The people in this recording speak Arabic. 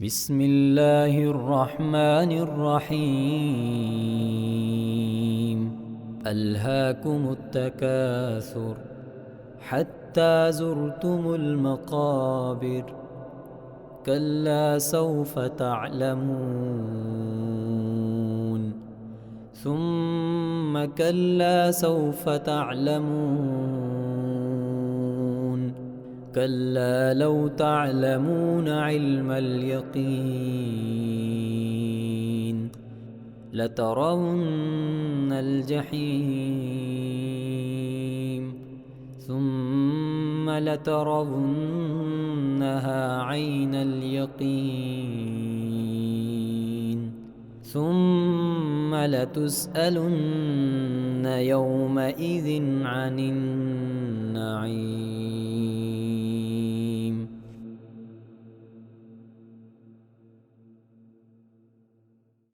بسم الله الرحمن الرحيم. ألهاكم التكاثر حتى زرتم المقابر، كلا سوف تعلمون ثم كلا سوف تعلمون، كلا لو تعلمون علم اليقين لترون الجحيم ثم لترونها عين اليقين ثم لتسألن يومئذ عن النعيم.